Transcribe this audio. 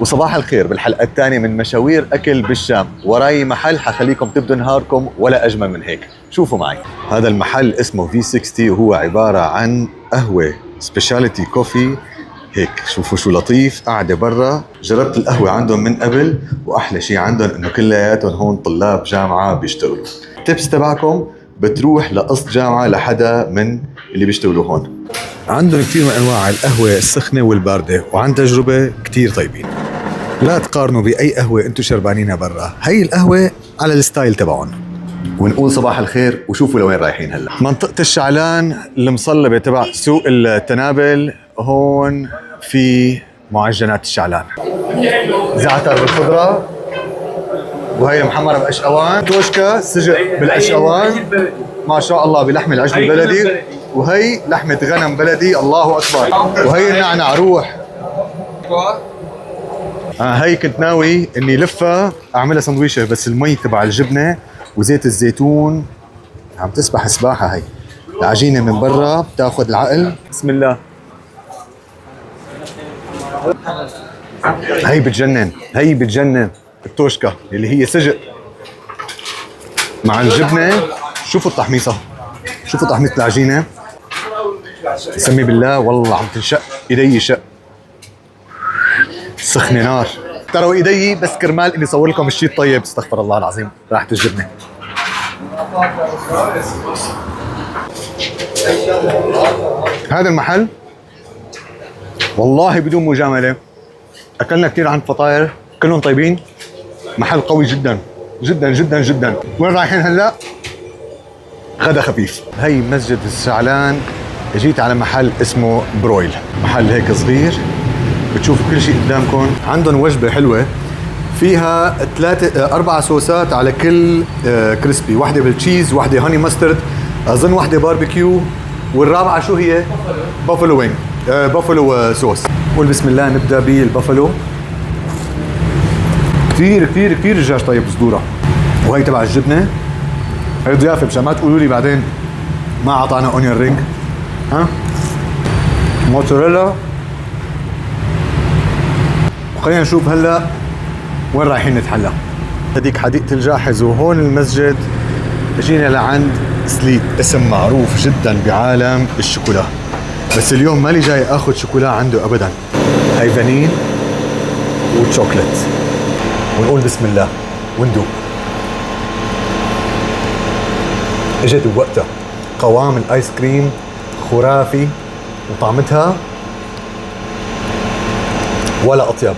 وصباح الخير بالحلقة الثانية من مشاوير أكل بالشام. وراي محل حخليكم تبدوا نهاركم ولا أجمل من هيك. شوفوا معي، هذا المحل اسمه V60 وهو عبارة عن قهوة سبيشاليتي كوفي. هيك شوفوا شو لطيف، قاعدة برا. جربت القهوة عندهم من قبل، وأحلى شيء عندهم إنه كلياتهم هون طلاب جامعة بيشتغلوا. التبس تبعكم بتروح لقسط جامعة لحدا من اللي بيشتغلوا هون. عندهم كثير من أنواع القهوة السخنة والباردة، وعن تجربة كثير طيبين. لا تقارنوا بأي قهوة انتو شربانينها برا، هي القهوة على الستايل تبعهم. ونقول صباح الخير وشوفوا لوين رايحين هلا. منطقة الشعلان المصلبة تبع سوق التنابل، هون في معجنات الشعلان، زعتر بالخضرة، وهي محمرة بأشقوان، توشكا سجق بالأشقوان ما شاء الله بلحم العجل البلدي، وهي لحمة غنم بلدي الله أكبر، وهي النعنع روح. هي كنت ناوي اني لفها اعملها سندويشه، بس المي تبع الجبنه وزيت الزيتون عم تسبح سباحه. هي العجينه من برا بتاخذ العقل. بسم الله. هي بتجنن، هي بتجنن. التوشكا اللي هي سجق مع الجبنه. شوفوا التحميصه، شوفوا تحميصه العجينه. سمي بالله والله عم تنشق ايدي شق سخنة نار. ترى ايدي بس كرمال اني صور لكم الشيء الطيب. استغفر الله العظيم، راحة الجبنة. هذا المحل والله بدون مجاملة اكلنا كثير عن فطاير كلهم طيبين. محل قوي جدا جدا جدا جدا. وين رايحين هلا؟ غدا خفيف. هي مسجد الشعلان. جيت على محل اسمه برويل، محل هيك صغير بتشوفوا كل شيء قدامكم. عندهم وجبة حلوة فيها 4 صوصات على كل كريسبي، واحدة بالتشيز، واحدة هاني ماسترد، أظن واحدة باربيكيو، والرابعة شو هي؟ بافلو وينج، بافلو صوص. قول بسم الله. نبدأ بالبافلو. كثير كثير كثير الدجاج طيب بصدورة. وهي تبع الجبنة، هي ضيافة مشان ما تقولوا لي بعدين ما أعطانا أونيون رينج. موتزاريلا. خلينا نشوف هلا وين رايحين نتحلى. هديك حديقة الجاحظ وهون المسجد. جينا لعند سليب، اسم معروف جدا بعالم الشوكولا، بس اليوم مالي جاي اخذ شوكولا عنده ابدا. هاي فانيل وشوكلت. ونقول بسم الله وندوق. اجت بوقتها. قوام الايس كريم خرافي، وطعمتها ولا اطيب.